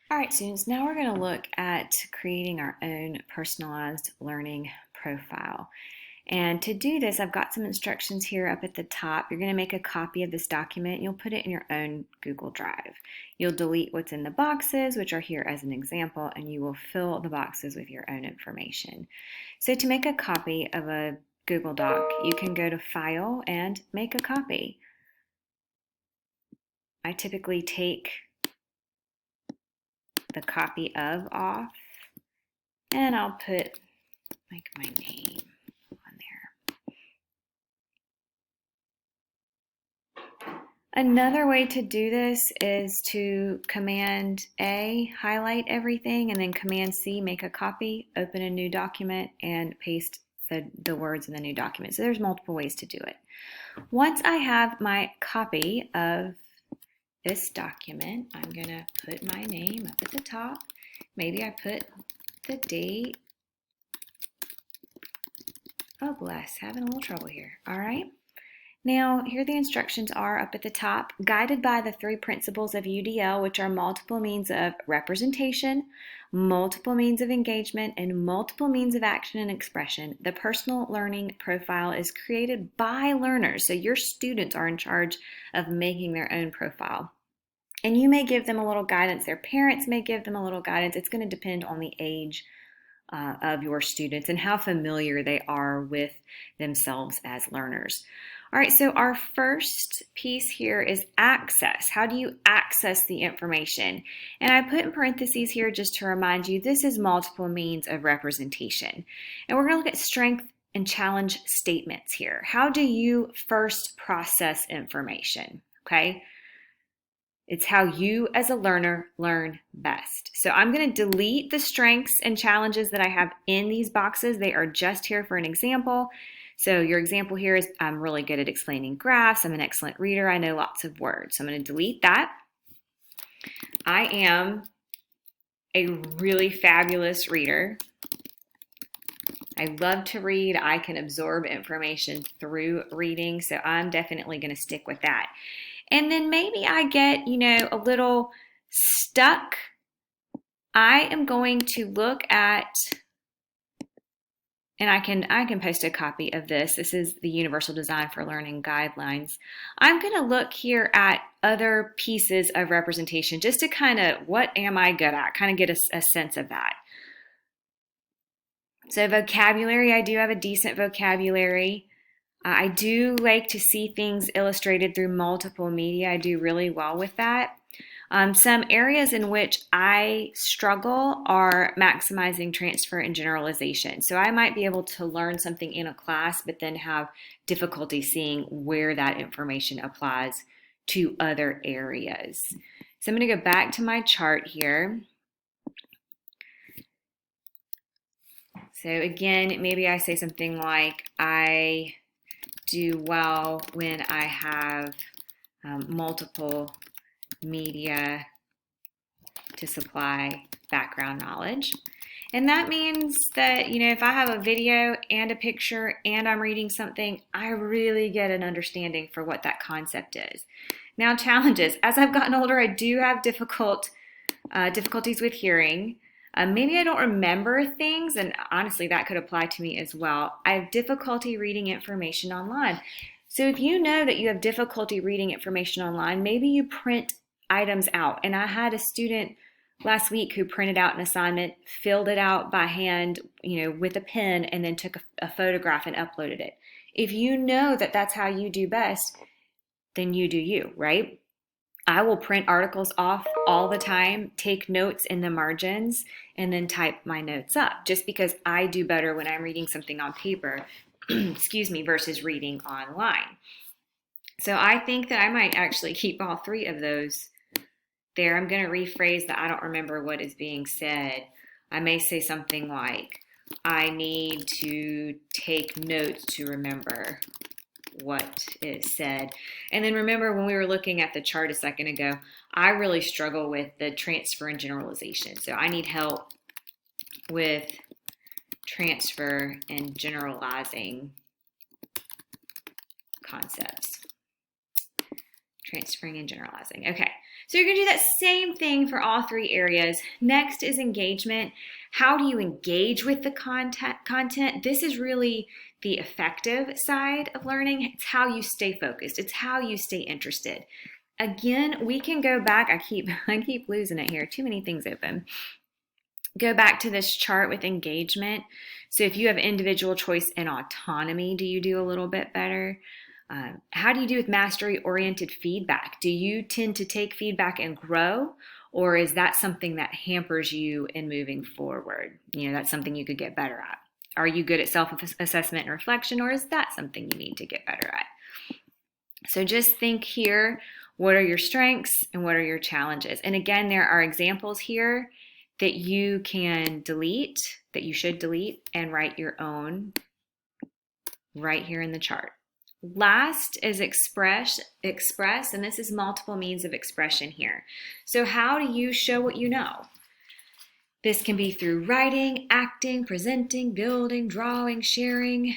All right, students, now we're going to look at creating our own personalized learning profile. And to do this, I've got some instructions here up at the top. You're going to make a copy of this document. You'll put it in your own Google Drive. You'll delete what's in the boxes, which are here as an example, and you will fill the boxes with your own information. So to make a copy of a Google Doc, you can go to File and Make a Copy. I typically take the copy of off, and I'll put like my name on there. Another way to do this is to Command A, highlight everything, and then Command C, make a copy, open a new document, and paste the words in the new document. So there's multiple ways to do it. Once I have my copy of this document, I'm going to put my name up at the top. Maybe I put the date. Oh, bless, having a little trouble here. All right. Now, here the instructions are up at the top. Guided by the 3 principles of UDL, which are multiple means of representation, multiple means of engagement, and multiple means of action and expression, the personal learning profile is created by learners. So your students are in charge of making their own profile. And you may give them a little guidance. Their parents may give them a little guidance. It's going to depend on the age of your students and how familiar they are with themselves as learners. All right, so our first piece here is access. How do you access the information? And I put in parentheses here just to remind you, this is multiple means of representation. And we're going to look at strength and challenge statements here. How do you first process information? Okay. It's how you as a learner learn best. So I'm going to delete the strengths and challenges that I have in these boxes. They are just here for an example. So your example here is I'm really good at explaining graphs. I'm an excellent reader. I know lots of words. So I'm going to delete that. I am a really fabulous reader. I love to read. I can absorb information through reading. So I'm definitely going to stick with that. And then maybe I get, a little stuck. I am going to look at, and I can post a copy of this. This is the Universal Design for Learning Guidelines. I'm going to look here at other pieces of representation just to kind of, what am I good at? Kind of get a sense of that. So vocabulary, I do have a decent vocabulary. I do like to see things illustrated through multiple media. I do really well with that. Some areas in which I struggle are maximizing transfer and generalization. So I might be able to learn something in a class, but then have difficulty seeing where that information applies to other areas. So I'm going to go back to my chart here. So again, maybe I say something like, I do well when I have multiple media to supply background knowledge. And that means that, if I have a video and a picture and I'm reading something, I really get an understanding for what that concept is. Now, challenges. As I've gotten older, I do have difficulties with hearing. Maybe I don't remember things, and honestly, that could apply to me as well. I have difficulty reading information online. So if you know that you have difficulty reading information online, maybe you print items out. And I had a student last week who printed out an assignment, filled it out by hand, with a pen, and then took a photograph and uploaded it. If you know that that's how you do best, then you do you, right? I will print articles off all the time, take notes in the margins, and then type my notes up just because I do better when I'm reading something on paper, excuse me, versus reading online. So I think that I might actually keep all 3 of those there. I'm going to rephrase that I don't remember what is being said. I may say something like, I need to take notes to remember what is said. And then remember when we were looking at the chart a second ago, I really struggle with the transfer and generalization. So I need help with transfer and generalizing concepts. Transferring and generalizing. Okay, So you're going to do that same thing for all three areas. Next is engagement. How do you engage with the content? This is really the effective side of learning. It's how you stay focused. It's how you stay interested. Again, we can go back. I keep losing it here. Too many things open. Go back to this chart with engagement. So if you have individual choice and autonomy, do you do a little bit better? How do you do with mastery-oriented feedback? Do you tend to take feedback and grow, or is that something that hampers you in moving forward? That's something you could get better at. Are you good at self-assessment and reflection, or is that something you need to get better at? So just think here, what are your strengths and what are your challenges? And again, there are examples here that you can delete, that you should delete, and write your own right here in the chart. Last is express, and this is multiple means of expression here. So how do you show what you know? This can be through writing, acting, presenting, building, drawing, sharing.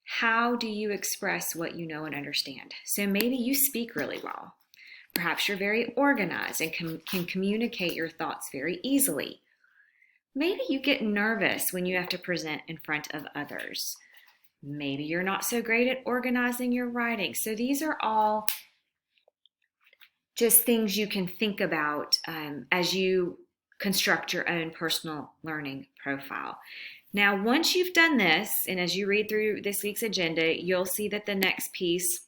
How do you express what you know and understand? So maybe you speak really well. Perhaps you're very organized and can communicate your thoughts very easily. Maybe you get nervous when you have to present in front of others. Maybe you're not so great at organizing your writing. So these are all just things you can think about as you construct your own personal learning profile. Now, once you've done this, and as you read through this week's agenda, you'll see that the next piece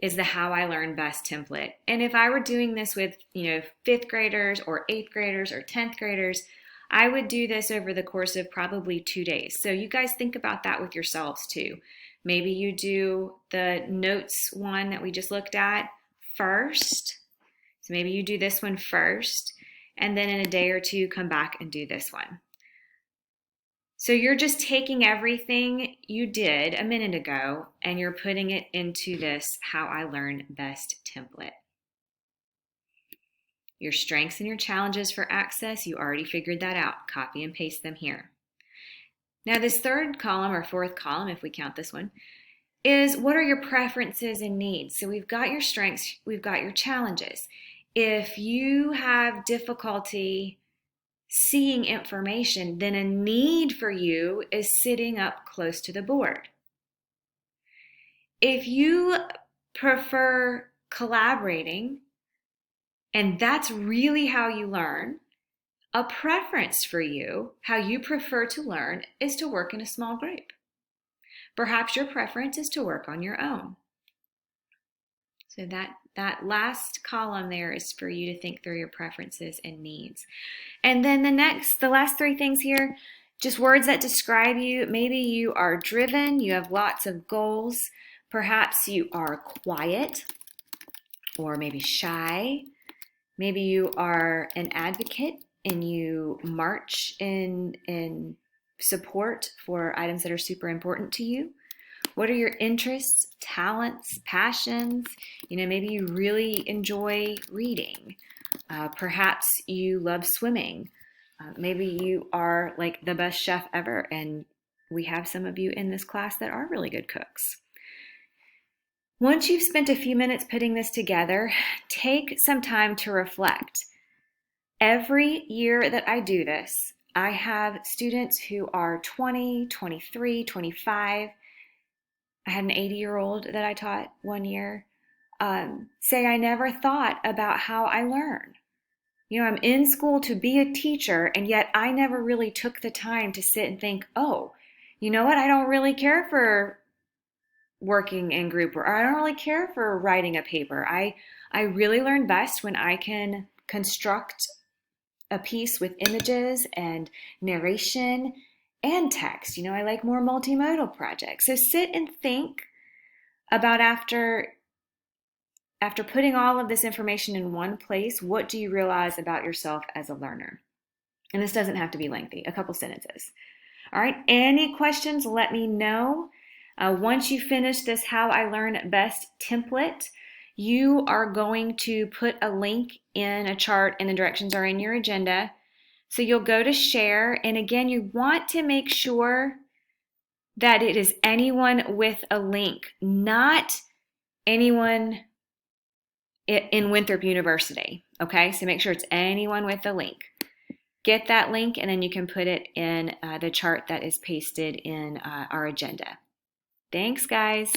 is the How I Learn Best template. And if I were doing this with, 5th graders or 8th graders or 10th graders, I would do this over the course of probably 2 days. So you guys think about that with yourselves too. Maybe you do the notes one that we just looked at first. So maybe you do this one first, and then in a day or two, come back and do this one. So you're just taking everything you did a minute ago and you're putting it into this How I Learn Best template. Your strengths and your challenges for access, you already figured that out. Copy and paste them here. Now this third column, or fourth column, if we count this one, is what are your preferences and needs? So we've got your strengths, we've got your challenges. If you have difficulty seeing information, then a need for you is sitting up close to the board. If you prefer collaborating, and that's really how you learn, a preference for you, how you prefer to learn, is to work in a small group. Perhaps your preference is to work on your own. So that last column there is for you to think through your preferences and needs. And then the last three things here, just words that describe you. Maybe you are driven, you have lots of goals. Perhaps you are quiet, or maybe shy. Maybe you are an advocate and you march in support for items that are super important to you. What are your interests, talents, passions? Maybe you really enjoy reading. Perhaps you love swimming. Maybe you are like the best chef ever, and we have some of you in this class that are really good cooks. Once you've spent a few minutes putting this together, take some time to reflect. Every year that I do this, I have students who are 20, 23, 25. I had an 80-year-old that I taught one year say, I never thought about how I learn. I'm in school to be a teacher, and yet I never really took the time to sit and think, oh, you know what? I don't really care for working in group, or I don't really care for writing a paper. I really learn best when I can construct a piece with images and narration and text. I like more multimodal projects. So sit and think about after putting all of this information in one place, what do you realize about yourself as a learner? And this doesn't have to be lengthy, a couple sentences. All right, any questions, let me know. Once you finish this How I Learn Best template, you are going to put a link in a chart, and the directions are in your agenda. So you'll go to share, and again, you want to make sure that it is anyone with a link, not anyone in Winthrop University. Okay, so make sure it's anyone with the link. Get that link, and then you can put it in the chart that is pasted in our agenda. Thanks, guys.